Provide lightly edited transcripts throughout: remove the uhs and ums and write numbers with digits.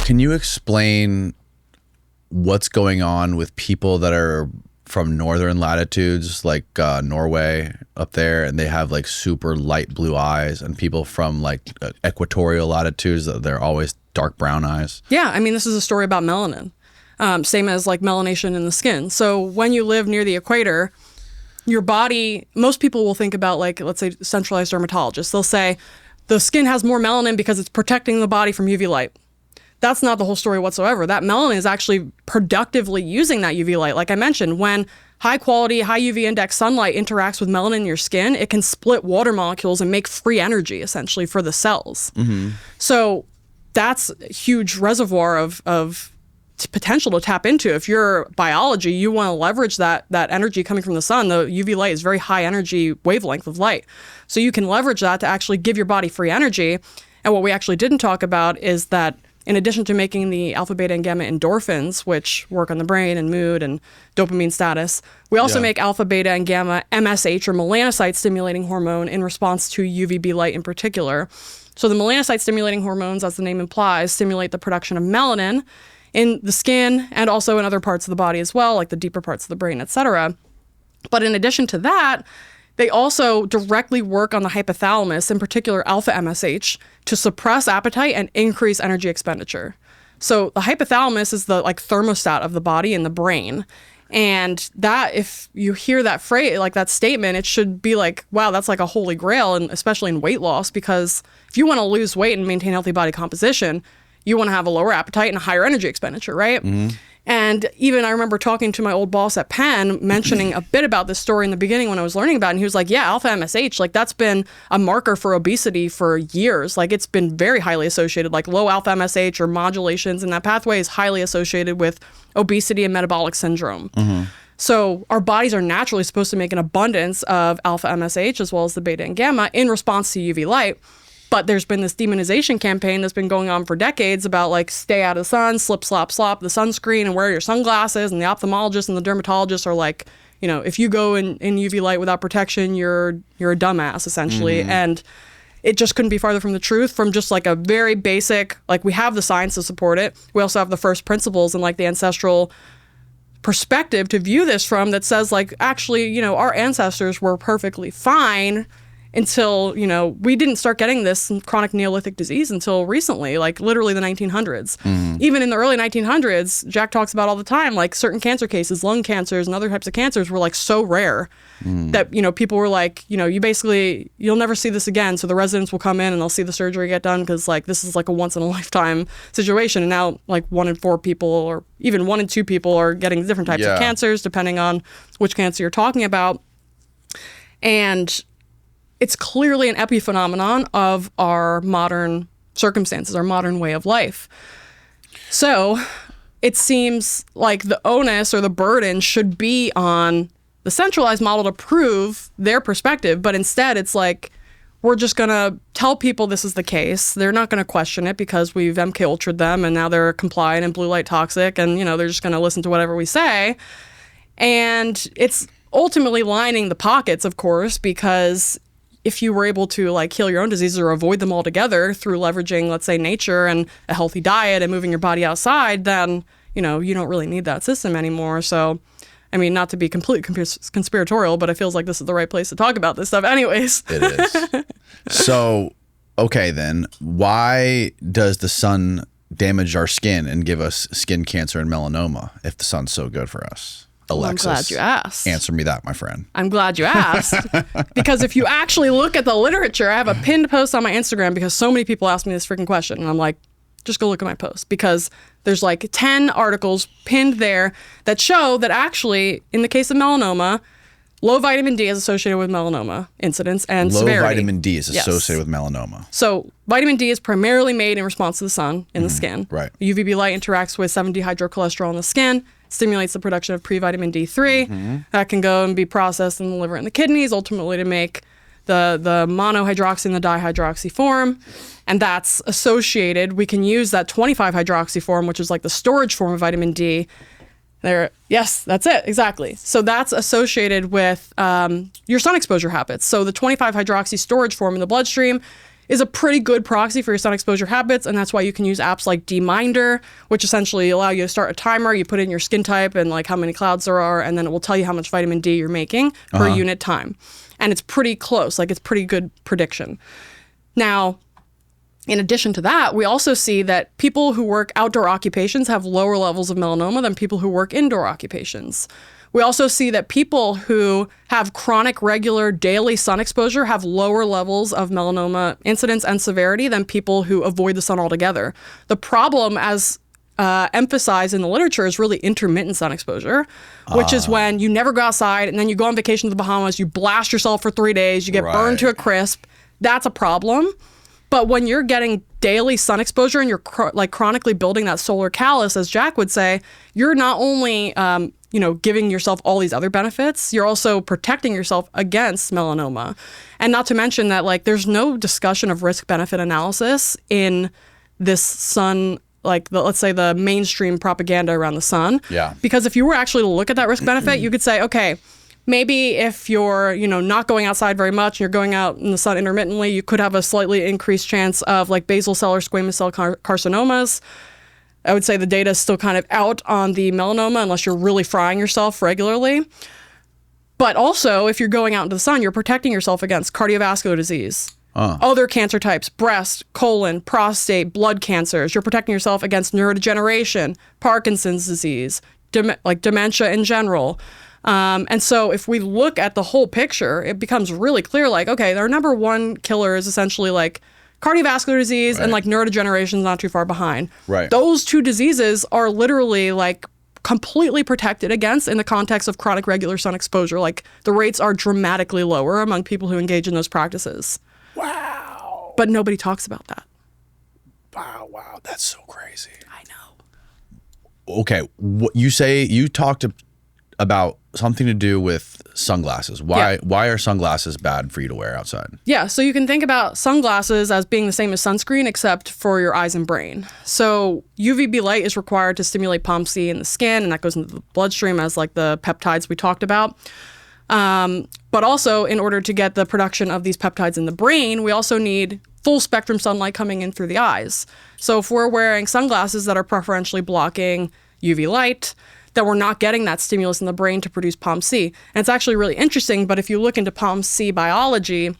Can you explain what's going on with people that are from northern latitudes, like Norway up there, and they have like super light blue eyes, and people from like equatorial latitudes, they're always dark brown eyes? Yeah, I mean, this is a story about melanin, same as like melanation in the skin. So when you live near the equator, your body, most people will think about like, let's say centralized dermatologists, they'll say the skin has more melanin because it's protecting the body from UV light. That's not the whole story whatsoever. That melanin is actually productively using that UV light. Like I mentioned, when high quality, high UV index sunlight interacts with melanin in your skin, it can split water molecules and make free energy essentially for the cells. Mm-hmm. So that's a huge reservoir of potential to tap into. If you're biology, you want to leverage that energy coming from the sun. The UV light is very high energy wavelength of light. So you can leverage that to actually give your body free energy. And what we actually didn't talk about is that in addition to making the alpha, beta, and gamma endorphins, which work on the brain and mood and dopamine status, we also make alpha, beta, and gamma MSH, or melanocyte-stimulating hormone, in response to UVB light in particular. So the melanocyte-stimulating hormones, as the name implies, stimulate the production of melanin in the skin and also in other parts of the body as well, like the deeper parts of the brain, et cetera. But in addition to that, they also directly work on the hypothalamus, in particular alpha MSH, to suppress appetite and increase energy expenditure. So the hypothalamus is the like thermostat of the body and the brain. And that, if you hear that phrase, like that statement, it should be like, wow, that's like a holy grail, and especially in weight loss, because if you want to lose weight and maintain healthy body composition, you want to have a lower appetite and a higher energy expenditure, right? Mm-hmm. And even I remember talking to my old boss at Penn, mentioning a bit about this story in the beginning when I was learning about it. And he was like, yeah, alpha MSH, like that's been a marker for obesity for years. Like it's been very highly associated, like low alpha MSH or modulations in that pathway is highly associated with obesity and metabolic syndrome. Mm-hmm. So our bodies are naturally supposed to make an abundance of alpha MSH as well as the beta and gamma in response to UV light. But there's been this demonization campaign that's been going on for decades about like stay out of the sun, slip, slop, the sunscreen, and wear your sunglasses. And the ophthalmologists and the dermatologists are like, you know, if you go in UV light without protection, you're a dumbass, essentially. Mm-hmm. And it just couldn't be farther from the truth, from just like a very basic, like we have the science to support it. We also have the first principles and like the ancestral perspective to view this from that says like, actually, you know, our ancestors were perfectly fine until, you know, we didn't start getting this chronic Neolithic disease until recently, like literally the 1900s. Mm-hmm. Even in the early 1900s, Jack talks about all the time, like certain cancer cases, lung cancers and other types of cancers were like so rare that, you know, people were like, you know, you'll never see this again. So the residents will come in and they'll see the surgery get done because like this is like a once in a lifetime situation. And now like 1 in 4 people or even 1 in 2 people are getting different types of cancers depending on which cancer you're talking about. And it's clearly an epiphenomenon of our modern circumstances, our modern way of life. So it seems like the onus or the burden should be on the centralized model to prove their perspective, but instead it's like, we're just going to tell people this is the case. They're not going to question it because we've MK Ultra'd them and now they're compliant and blue light toxic and, you know, they're just going to listen to whatever we say. And it's ultimately lining the pockets, of course, because if you were able to like heal your own diseases or avoid them altogether through leveraging, let's say, nature and a healthy diet and moving your body outside, then, you know, you don't really need that system anymore. So, I mean, not to be completely conspiratorial, but it feels like this is the right place to talk about this stuff anyways. It is. So, okay, then why does the sun damage our skin and give us skin cancer and melanoma if the sun's so good for us? Alexis, well, I'm glad you asked. Answer me that, my friend. I'm glad you asked. Because if you actually look at the literature, I have a pinned post on my Instagram because so many people ask me this freaking question. And I'm like, just go look at my post. Because there's like 10 articles pinned there that show that actually, in the case of melanoma, low vitamin D is associated with melanoma incidence and severity. Low vitamin D is associated with melanoma. So vitamin D is primarily made in response to the sun in the skin. Right. UVB light interacts with 7-dehydrocholesterol in the skin, stimulates the production of pre-vitamin D3. That can go and be processed in the liver and the kidneys, ultimately to make the monohydroxy and the dihydroxy form. And that's associated, we can use that 25-hydroxy form, which is like the storage form of vitamin D. There, yes, that's it, exactly. So that's associated with your sun exposure habits. So the 25-hydroxy storage form in the bloodstream is a pretty good proxy for your sun exposure habits, and that's why you can use apps like DMinder, which essentially allow you to start a timer. You put in your skin type and like how many clouds there are, and then it will tell you how much vitamin D you're making per unit time. And it's pretty close, like it's pretty good prediction. Now, in addition to that, we also see that people who work outdoor occupations have lower levels of melanoma than people who work indoor occupations. We also see that people who have chronic, regular, daily sun exposure have lower levels of melanoma incidence and severity than people who avoid the sun altogether. The problem, as emphasized in the literature, is really intermittent sun exposure, which is when you never go outside and then you go on vacation to the Bahamas, you blast yourself for 3 days, you get burned to a crisp. That's a problem. But when you're getting daily sun exposure and you're chronically building that solar callus, as Jack would say, you're not only giving yourself all these other benefits, you're also protecting yourself against melanoma. And not to mention that like there's no discussion of risk-benefit analysis in this sun, like let's say the mainstream propaganda around the sun. Yeah. Because if you were actually to look at that risk-benefit, you could say, okay, maybe if you're, not going outside very much and you're going out in the sun intermittently, you could have a slightly increased chance of like basal cell or squamous cell carcinomas. I would say the data is still kind of out on the melanoma unless you're really frying yourself regularly. But also, if you're going out into the sun, you're protecting yourself against cardiovascular disease, other cancer types, breast, colon, prostate, blood cancers. You're protecting yourself against neurodegeneration, Parkinson's disease, like dementia in general. And so if we look at the whole picture, it becomes really clear, like, okay, our number one killer is essentially like cardiovascular disease and like neurodegeneration is not too far behind. Right. Those two diseases are literally like completely protected against in the context of chronic regular sun exposure. Like the rates are dramatically lower among people who engage in those practices. Wow. But nobody talks about that. Wow. That's so crazy. I know. Okay. What you talked about something to do with sunglasses. Why are sunglasses bad for you to wear outside? Yeah, so you can think about sunglasses as being the same as sunscreen except for your eyes and brain. So UVB light is required to stimulate POMC in the skin, and that goes into the bloodstream as like the peptides we talked about. But also, in order to get the production of these peptides in the brain, we also need full spectrum sunlight coming in through the eyes. So if we're wearing sunglasses that are preferentially blocking UV light, that we're not getting that stimulus in the brain to produce POMC. And it's actually really interesting, but if you look into POMC biology,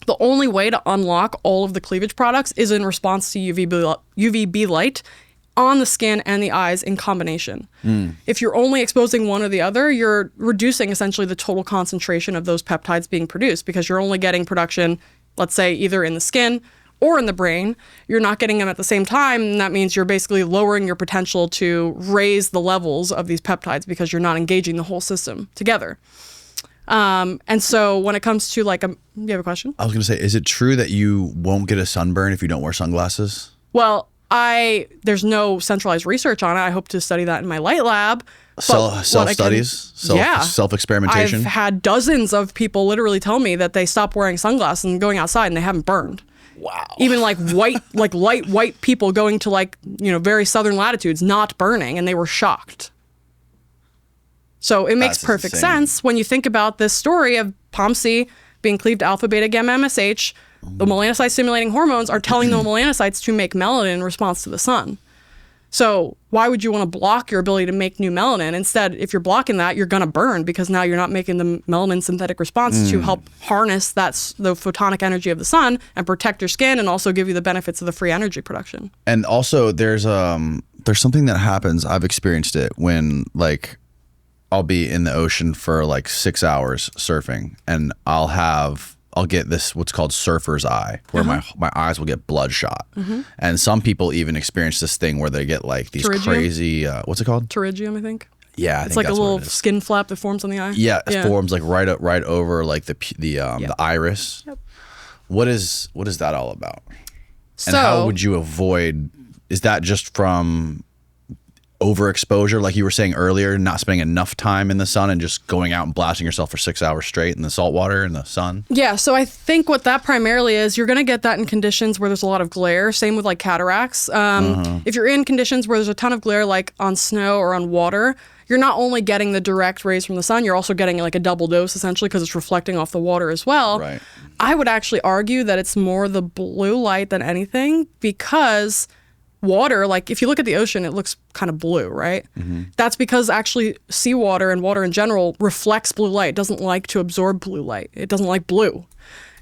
the only way to unlock all of the cleavage products is in response to UVB light on the skin and the eyes in combination. If you're only exposing one or the other, you're reducing essentially the total concentration of those peptides being produced because you're only getting production, let's say, either in the skin or in the brain. You're not getting them at the same time, and that means you're basically lowering your potential to raise the levels of these peptides because you're not engaging the whole system together. And so when it comes to like, you have a question? I was going to say, is it true that you won't get a sunburn if you don't wear sunglasses? Well, there's no centralized research on it. I hope to study that in my light lab. Self-studies? Self-experimentation? I've had dozens of people literally tell me that they stopped wearing sunglasses and going outside and they haven't burned. Wow. Even like white, like light white people going to like, very southern latitudes, not burning, and they were shocked. So it makes perfect sense when you think about this story of POMC being cleaved to alpha, beta, gamma, MSH. The melanocyte stimulating hormones are telling the melanocytes to make melanin in response to the sun. So why would you want to block your ability to make new melanin? Instead, if you're blocking that, you're going to burn because now you're not making the melanin synthetic response to help harness the photonic energy of the sun and protect your skin and also give you the benefits of the free energy production. And also there's something that happens, I've experienced it, when like I'll be in the ocean for like 6 hours surfing and I'll get this what's called surfer's eye, where my eyes will get bloodshot. And some people even experience this thing where they get like these crazy, what's it called? Pterygium, I think. Yeah, it's like a little skin flap that forms on the eye. Yeah, it forms like right over like the iris. Yep. What is that all about? And how would you avoid? Is that just from overexposure, like you were saying earlier, not spending enough time in the sun and just going out and blasting yourself for 6 hours straight in the salt water in the sun? Yeah, so I think what that primarily is, you're going to get that in conditions where there's a lot of glare. Same with like cataracts. If you're in conditions where there's a ton of glare, like on snow or on water, you're not only getting the direct rays from the sun, you're also getting like a double dose essentially because it's reflecting off the water as well. Right. I would actually argue that it's more the blue light than anything, because water, like if you look at the ocean, it looks kind of blue, right? That's because actually seawater and water in general reflects blue light. It doesn't like to absorb blue light. It doesn't like blue.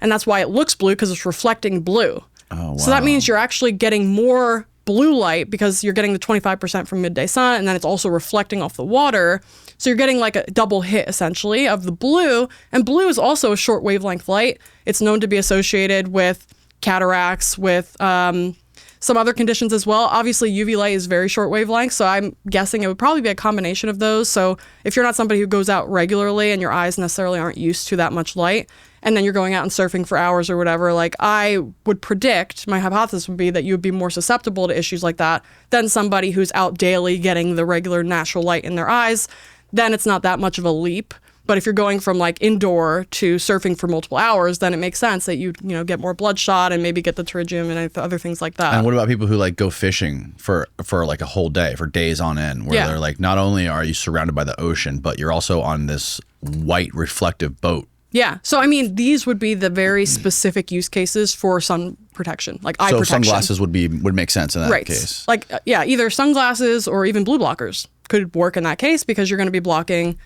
And that's why it looks blue, because it's reflecting blue. Oh, wow. So that means you're actually getting more blue light because you're getting the 25% from midday sun, and then it's also reflecting off the water. So you're getting like a double hit essentially of the blue. And blue is also a short wavelength light. It's known to be associated with cataracts, with some other conditions as well. Obviously, UV light is very short wavelength, so I'm guessing it would probably be a combination of those. So if you're not somebody who goes out regularly and your eyes necessarily aren't used to that much light, and then you're going out and surfing for hours or whatever, like I would predict, my hypothesis would be that you would be more susceptible to issues like that than somebody who's out daily getting the regular natural light in their eyes. Then it's not that much of a leap. But if you're going from like indoor to surfing for multiple hours, then it makes sense that you get more bloodshot and maybe get the pterygium and other things like that. And what about people who like go fishing for like a whole day, for days on end, where they're like, not only are you surrounded by the ocean, but you're also on this white reflective boat? Yeah. So, I mean, these would be the very specific use cases for sun protection, like eye protection. So sunglasses would make sense in that case. Like, either sunglasses or even blue blockers could work in that case, because you're going to be blocking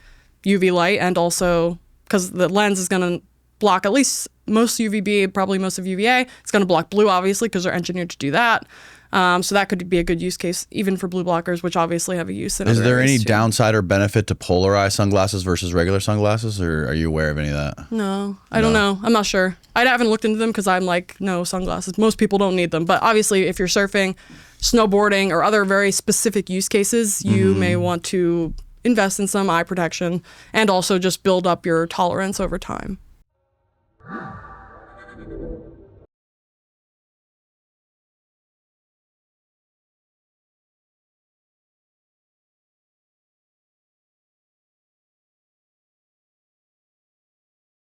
UV light, and also because the lens is going to block at least most UVB, probably most of UVA. It's going to block blue, obviously, because they're engineered to do that. So that could be a good use case, even for blue blockers, which obviously have a use in Is other there any areas, too. downside or benefit to polarized sunglasses versus regular sunglasses, or are you aware of any of that? No, I don't know. I'm not sure. I haven't looked into them because I'm like, no, sunglasses. Most people don't need them. But obviously, if you're surfing, snowboarding, or other very specific use cases, you may want to invest in some eye protection and also just build up your tolerance over time.